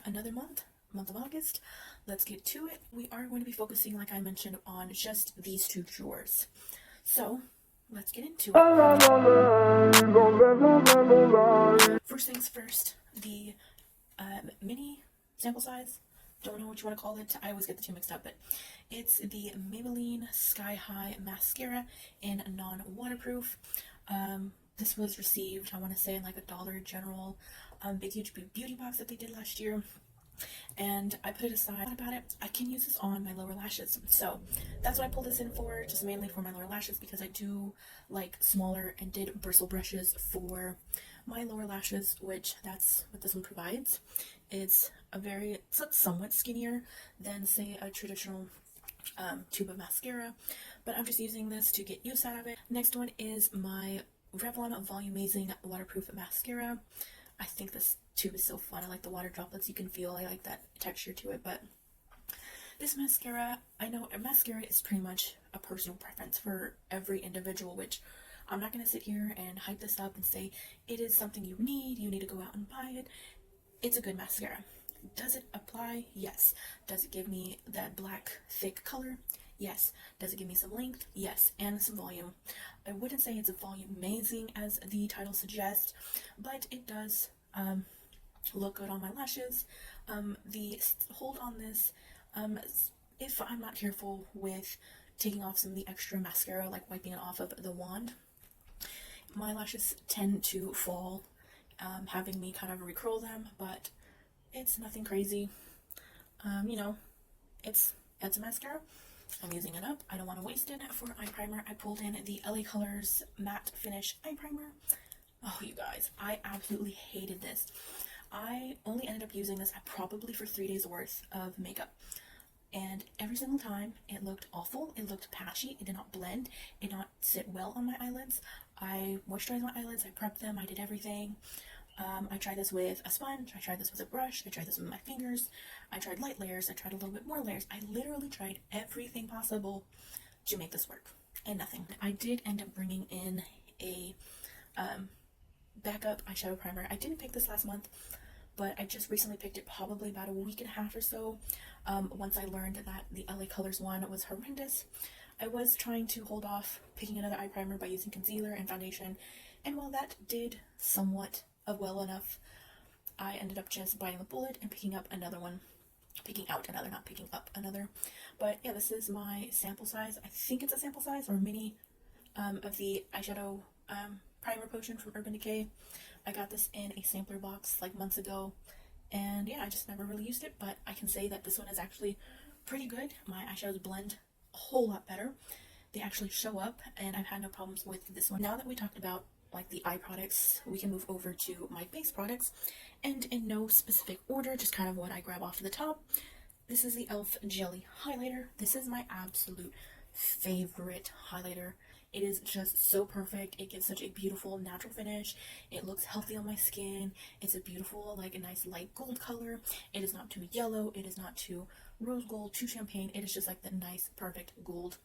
another month of August. Let's get to it. We are going to be focusing, like I mentioned, on just these two drawers. So let's get into it. First things first, the mini sample size. Don't know what you want to call it. I always get the two mixed up, but it's the Maybelline Sky High Mascara in non-waterproof. This was received, I want to say, in like a Dollar General big huge beauty box that they did last year, and I put it aside. About it, I can use this on my lower lashes, so that's what I pulled this in for, just mainly for my lower lashes, because I do like smaller and did bristle brushes for my lower lashes, which that's what this one provides. It's somewhat skinnier than, say, a traditional tube of mascara, but I'm just using this to get use out of it. Next one is my Revlon Volumizing Waterproof Mascara. I think this tube is so fun. I like the water droplets you can feel. I like that texture to it. But this mascara, I know mascara is pretty much a personal preference for every individual, which I'm not going to sit here and hype this up and say it is something you need to go out and buy it. It's a good mascara. Does it apply? Yes. Does it give me that black thick color? Yes. Does it give me some length? Yes. And some volume. I wouldn't say it's a volume amazing as the title suggests, but it does look good on my lashes. The hold on this, if I'm not careful with taking off some of the extra mascara, like wiping it off of the wand, my lashes tend to fall, having me kind of recurl them, but it's nothing crazy. It's a mascara. I'm using it up. I don't want to waste it. For eye primer, I pulled in the LA Colors Matte Finish Eye Primer. Oh, you guys, I absolutely hated this. I only ended up using this probably for 3 days worth of makeup. And every single time, it looked awful. It looked patchy. It did not blend. It did not sit well on my eyelids. I moisturized my eyelids. I prepped them. I did everything. I tried this with a sponge, I tried this with a brush, I tried this with my fingers, I tried light layers, I tried a little bit more layers. I literally tried everything possible to make this work, and nothing. I did end up bringing in a backup eyeshadow primer. I didn't pick this last month, but I just recently picked it, probably about a week and a half or so, once I learned that the LA Colors one was horrendous. I was trying to hold off picking another eye primer by using concealer and foundation, and while that did somewhat of well enough, I ended up just biting the bullet and picking out another, not picking up another. But yeah, this is my sample size. I think it's a sample size or mini of the eyeshadow primer potion from Urban Decay. I got this in a sampler box like months ago, and yeah, I just never really used it, but I can say that this one is actually pretty good. My eyeshadows blend a whole lot better. They actually show up, and I've had no problems with this one. Now that we talked about like the eye products, we can move over to my base products, and in no specific order, just kind of what I grab off the top. This is the e.l.f. Jelly Highlighter. This is my absolute favorite highlighter. It is just so perfect. It gives such a beautiful natural finish. It looks healthy on my skin. It's a beautiful, like a nice light gold color. It is not too yellow. It is not too rose gold, too champagne. It is just like the nice, perfect gold.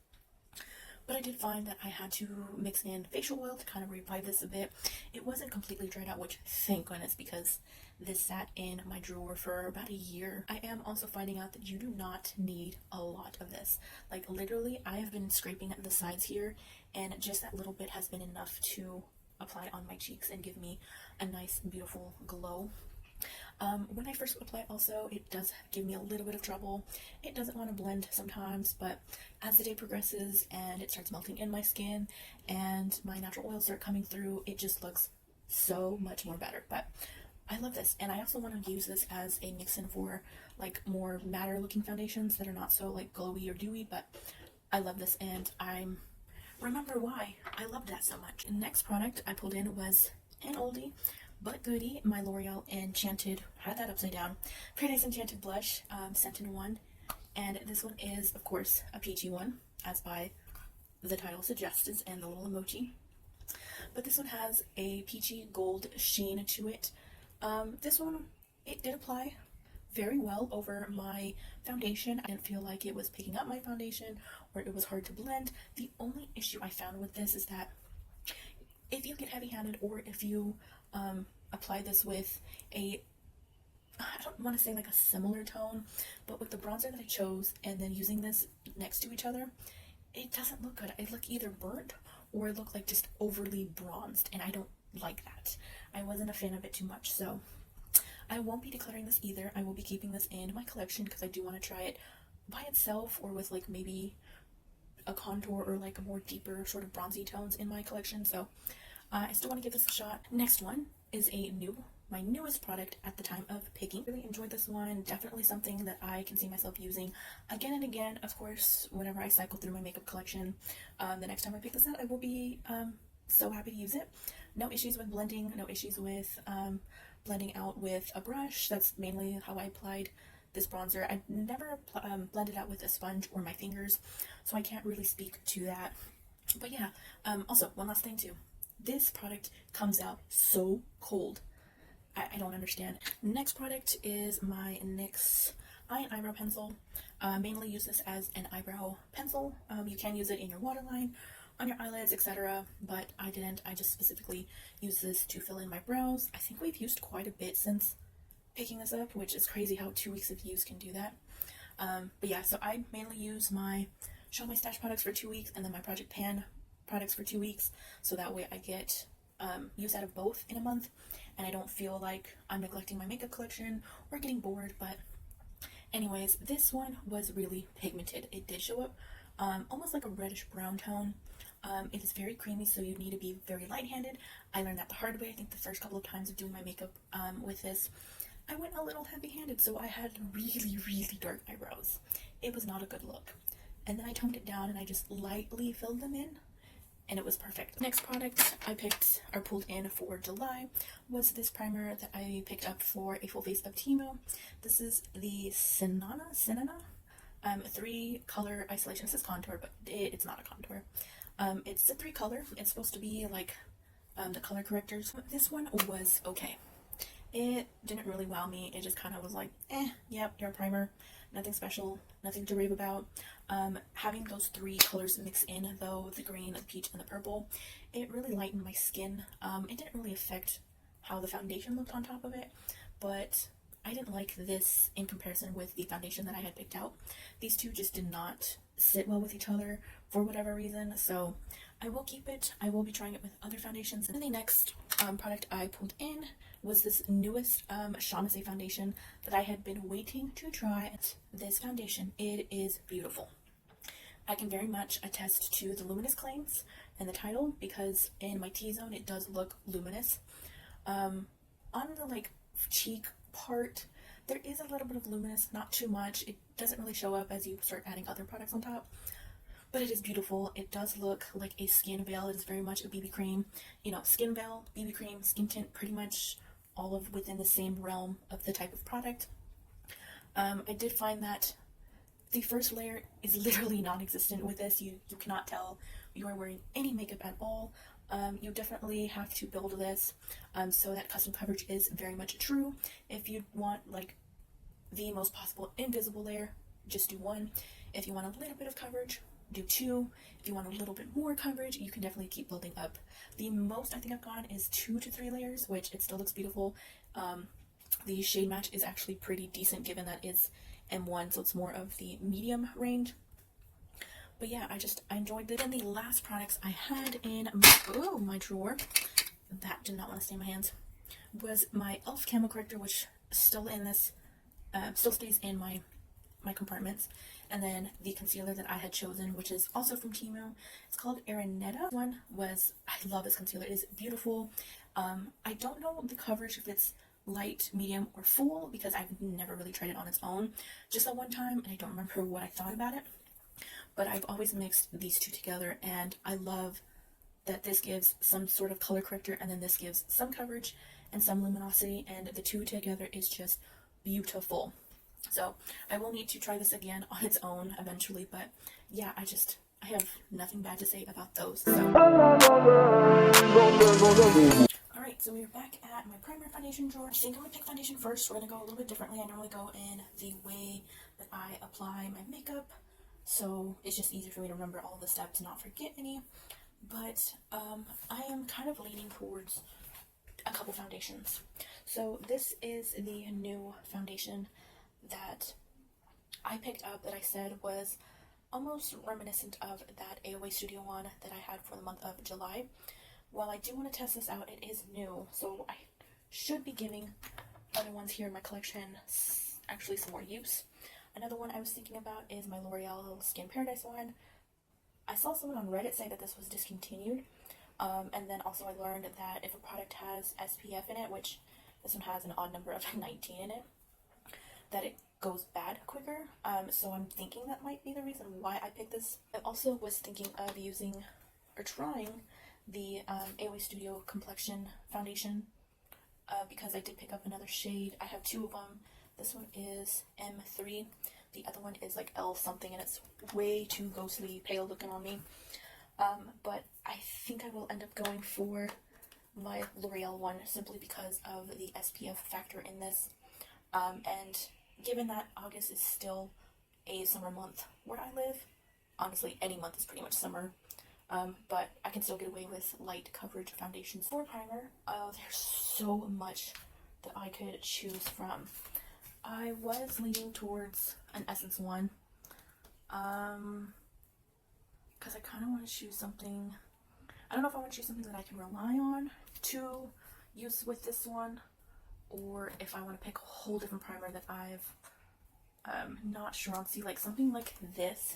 But I did find that I had to mix in facial oil to kind of revive this a bit. It wasn't completely dried out, which thank goodness, because this sat in my drawer for about a year. I am also finding out that you do not need a lot of this. Like literally, I have been scraping the sides here, and just that little bit has been enough to apply on my cheeks and give me a nice, beautiful glow. When I first apply it also, it does give me a little bit of trouble. It doesn't want to blend sometimes, but as the day progresses and it starts melting in my skin and my natural oils start coming through, it just looks so much more better. But I love this, and I also want to use this as a mix-in for like more matter looking foundations that are not so like glowy or dewy, but I love this, and I remember why I loved that so much. The next product I pulled in was an oldie but goodie, my L'Oreal Enchanted, had that upside down, Paradise Enchanted Blush, Scented One, and this one is, of course, a peachy one, as by the title suggests, and the little emoji. But this one has a peachy gold sheen to it. This one, it did apply very well over my foundation. I didn't feel like it was picking up my foundation or it was hard to blend. The only issue I found with this is that if you get heavy-handed, or if you apply this with a I don't want to say like a similar tone, but with the bronzer that I chose and then using this next to each other, it doesn't look good. I look either burnt or I look like just overly bronzed, and I don't like that. I wasn't a fan of it too much, so I won't be decluttering this either. I will be keeping this in my collection because I do want to try it by itself or with like maybe a contour or like a more deeper sort of bronzy tones in my collection. So I still want to give this a shot. Next one is my newest product at the time of picking. Really enjoyed this one. Definitely something that I can see myself using again and again. Of course, whenever I cycle through my makeup collection, the next time I pick this out, I will be so happy to use it. No issues with blending, no issues with blending out with a brush. That's mainly how I applied this bronzer. I never blended out with a sponge or my fingers, so I can't really speak to that. But yeah, also one last thing too. This product comes out so cold. I don't understand. Next product is my NYX eye and eyebrow pencil. Mainly use this as an eyebrow pencil. You can use it in your waterline, on your eyelids, etc. But I didn't. I just specifically use this to fill in my brows. I think we've used quite a bit since picking this up, which is crazy how 2 weeks of use can do that. But yeah, so I mainly use my Show My Stash products for 2 weeks and then my Project Pan products for 2 weeks, so that way I get use out of both in a month and I don't feel like I'm neglecting my makeup collection or getting bored. But anyways, this one was really pigmented. It did show up almost like a reddish brown tone. It is very creamy, so you need to be very light-handed. I learned that the hard way. I think the first couple of times of doing my makeup with this, I went a little heavy-handed, so I had really, really dark eyebrows. It was not a good look. And then I toned it down and I just lightly filled them in, and it was perfect. Next product I picked or pulled in for July was this primer that I picked up for a full face of Temu. This is the Sinana 3-color isolation. This is contour, but it's not a contour. It's a 3-color. It's supposed to be like the color correctors. This one was okay. It didn't really wow me. It just kind of was like, yep, you're a primer. Nothing special, nothing to rave about. Having those 3 colors mix in, though, the green, the peach, and the purple, it really lightened my skin. It didn't really affect how the foundation looked on top of it, but I didn't like this in comparison with the foundation that I had picked out. These two just did not sit well with each other for whatever reason, so I will keep it. I will be trying it with other foundations. And the next product I pulled in was this newest Shaughnessy foundation that I had been waiting to try. This foundation, it is beautiful. I can very much attest to the luminous claims and the title, because in my T-zone it does look luminous. On the like cheek part, there is a little bit of luminous, not too much. It doesn't really show up as you start adding other products on top, but it is beautiful. It does look like a skin veil. It is very much a BB cream. You know, skin veil, BB cream, skin tint, pretty much all of within the same realm of the type of product. I did find that the first layer is literally non-existent with this. You cannot tell you are wearing any makeup at all. You definitely have to build this so that custom coverage is very much true. If you want like the most possible invisible layer, just do 1. If you want a little bit of coverage, do 2. If you want a little bit more coverage, you can definitely keep building up. The most I think I've gone is 2 to 3 layers, which it still looks beautiful. The shade match is actually pretty decent given that it's M1, so it's more of the medium range. But yeah, I enjoyed it. And the last products I had in my drawer, that did not want to stay in my hands, was my e.l.f. Camo Corrector, which still stays in my compartments. And then the concealer that I had chosen, which is also from Temu. It's called Araneta. I love this concealer. It is beautiful. I don't know the coverage, if it's light, medium, or full, because I've never really tried it on its own. Just that one time, and I don't remember what I thought about it. But I've always mixed these two together, and I love that this gives some sort of color corrector, and then this gives some coverage and some luminosity, and the two together is just beautiful. So I will need to try this again on its own eventually, but yeah, I have nothing bad to say about those. So. Alright, so we're back at my primer foundation drawer. I think I'm going to pick foundation first. We're going to go a little bit differently. I normally go in the way that I apply my makeup, so it's just easier for me to remember all the steps and not forget any. But I am kind of leaning towards a couple foundations. So this is the new foundation that I picked up that I said was almost reminiscent of that AOA Studio one that I had for the month of July. While I do want to test this out, it is new, so I should be giving other ones here in my collection actually some more use. Another one I was thinking about is my L'Oreal Skin Paradise one. I saw someone on Reddit say that this was discontinued, and then also I learned that if a product has SPF in it, which this one has an odd number of 19 in it, that it goes bad quicker. So I'm thinking that might be the reason why I picked this. I also was thinking of using or trying the AOA Studio Complexion Foundation because I did pick up another shade. I have two of them. This one is M3. The other one is like L something, and it's way too ghostly pale looking on me. But I think I will end up going for my L'Oreal one simply because of the SPF factor in this. And given that August is still a summer month where I live, honestly any month is pretty much summer, but I can still get away with light coverage foundations. For primer, there's so much that I could choose from. I was leaning towards an Essence one, because I kind of want to choose something. I don't know if I want to choose something that I can rely on to use with this one, or if I want to pick a whole different primer that I've not sure on. See, like something like this,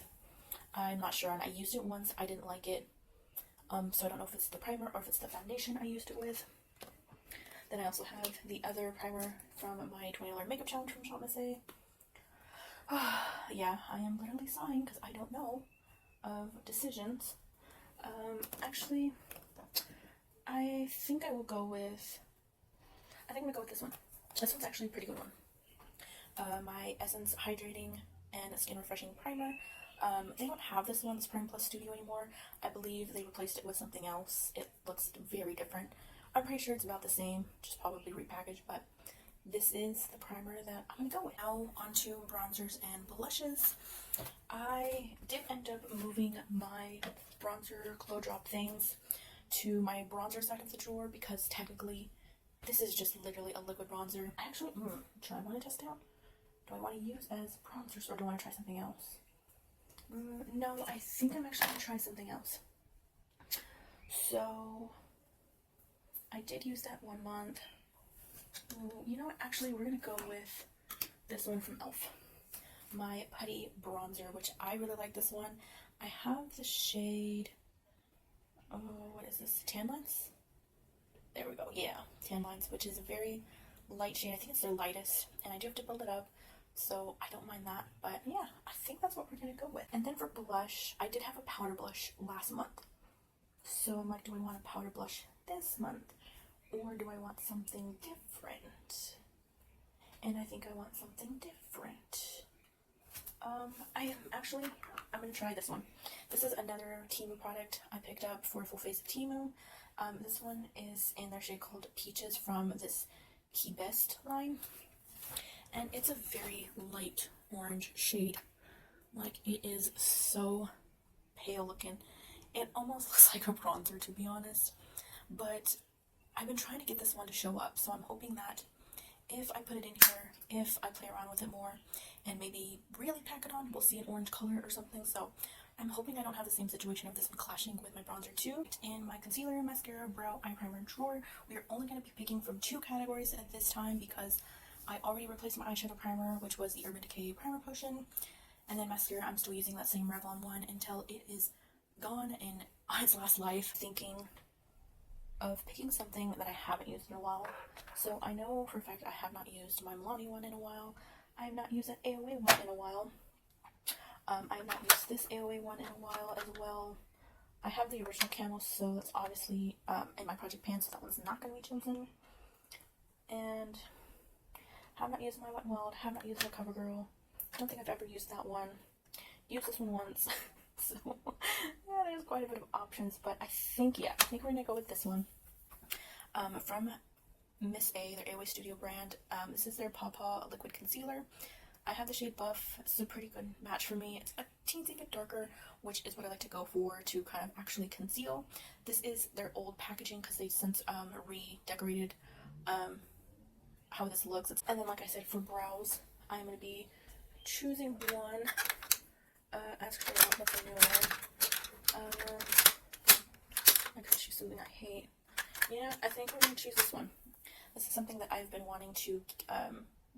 I'm not sure on. I used it once, I didn't like it, so I don't know if it's the primer or if it's the foundation I used it with. Then I also have the other primer from my $20 makeup challenge from Shop Miss A. Yeah, I am literally sighing because I don't know of decisions. Actually, I think I will go with, I think I'm gonna go with this one. This one's actually a pretty good one. My Essence Hydrating and Skin Refreshing Primer. They don't have this one, this Prime Plus Studio, anymore. I believe they replaced it with something else. It looks very different. I'm pretty sure it's about the same, just probably repackaged, but this is the primer that I'm gonna go with. Now onto bronzers and blushes. I did end up moving my bronzer glow drop things to my bronzer side of the drawer because technically this is just literally a liquid bronzer. I actually, should I want to test out? Do I want to use as bronzers or do I want to try something else? No, I think I'm actually going to try something else. So, I did use that 1 month. You know what, actually we're going to go with this one from e.l.f. My Putty Bronzer, which I really like this one. I have the shade, what is this, Tan Lines? There we go, yeah, Tan Lines, which is a very light shade. I think it's their lightest, and I do have to build it up, so I don't mind that. But yeah, I think that's what we're going to go with. And then for blush, I did have a powder blush last month. So I'm like, do I want a powder blush this month? Or do I want something different? And I think I want something different. I'm going to try this one. This is another Temu product I picked up for Full Face of Temu. This one is in their shade called Peaches from this Key Best line. And it's a very light orange shade. Like, it is so pale looking. It almost looks like a bronzer, to be honest. But I've been trying to get this one to show up, so I'm hoping that if I put it in here, if I play around with it more, and maybe really pack it on, we'll see an orange color or something. So I'm hoping I don't have the same situation of this one clashing with my bronzer too. In my concealer, mascara, brow, eye primer drawer, we are only going to be picking from 2 categories at this time because I already replaced my eyeshadow primer, which was the Urban Decay Primer Potion. And then mascara, I'm still using that same Revlon one until it is gone and on its last life. Thinking of picking something that I haven't used in a while. So I know for a fact I have not used my Milani one in a while. I have not used that AOA one in a while. I have not used this AOA one in a while as well. I have the original camo, so that's obviously in my project pan, so that one's not going to be chosen. And have not used my Wet n Wild, have not used my CoverGirl. I don't think I've ever used that one. Used this one once. So, yeah, there's quite a bit of options, but I think we're going to go with this one. From Miss A, their AOA Studio brand. This is their Paw Paw Liquid Concealer. I have the shade Buff. It's a pretty good match for me. It's teensy bit darker, which is what I like to go for to kind of actually conceal. This is their old packaging because they've since redecorated how this looks. And then, like I said, for brows, I'm going to be choosing one. Actually, that's a new one. I could choose something I hate. Yeah, I think we're going to choose this one. This is something that I've been wanting to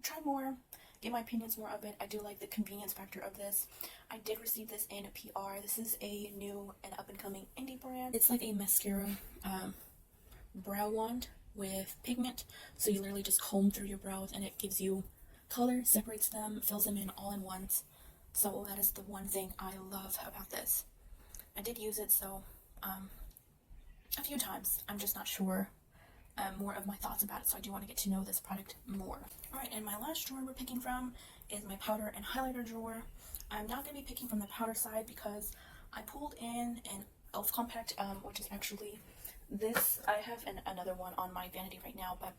try more, get my opinions more of it. I do like the convenience factor of this. I did receive this in a PR. This is a new and up-and-coming indie brand. It's like a mascara brow wand with pigment. So you literally just comb through your brows and it gives you color, separates them, fills them in all in once. So that is the one thing I love about this. I did use it a few times. I'm just not sure more of my thoughts about it, so I do want to get to know this product more. Alright, and my last drawer we're picking from is my powder and highlighter drawer. I'm not going to be picking from the powder side because I pulled in an e.l.f. compact, which is actually this. I have another one on my vanity right now, but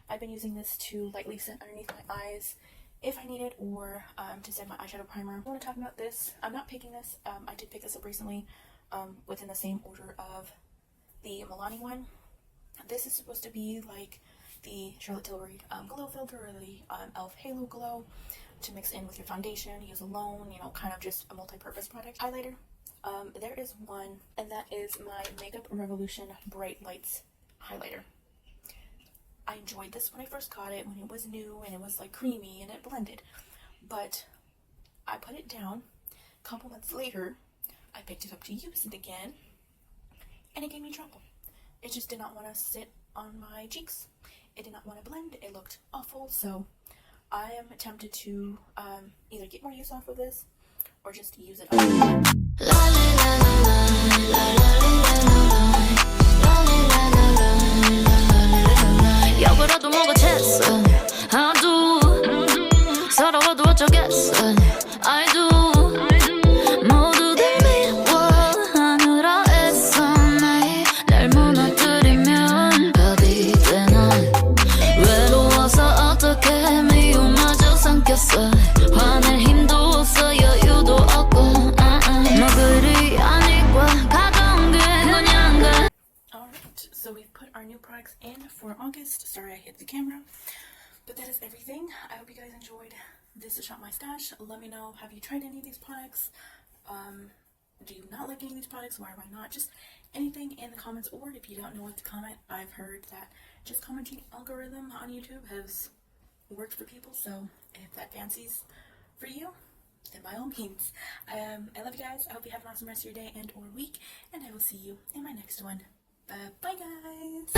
I've been using this to lightly set underneath my eyes if I need it, or to set my eyeshadow primer. I want to talk about this. I'm not picking this. I did pick this up recently within the same order of the Milani one. This is supposed to be like the Charlotte Tilbury Glow Filter or the e.l.f. Halo Glow to mix in with your foundation, use alone, you know, kind of just a multi-purpose product. Highlighter, there is one, and that is my Makeup Revolution Bright Lights highlighter. I enjoyed this when I first got it, when it was new and it was like creamy and it blended, but I put it down. A couple months later, I picked it up to use it again, and it gave me trouble. It just did not want to sit on my cheeks. It did not want to blend. It looked awful. So I am tempted to either get more use off of this or just use it. So we've put our new products in for August. Sorry I hit the camera, but that is everything. I hope you guys enjoyed this Shop My Stash. Let me know, have you tried any of these products? Do you not like any of these products? Why not? Just anything in the comments, or if you don't know what to comment, I've heard that just commenting algorithm on YouTube has worked for people, so if that fancies for you, then by all means. I love you guys. I hope you have an awesome rest of your day and or week, and I will see you in my next one. Bye guys.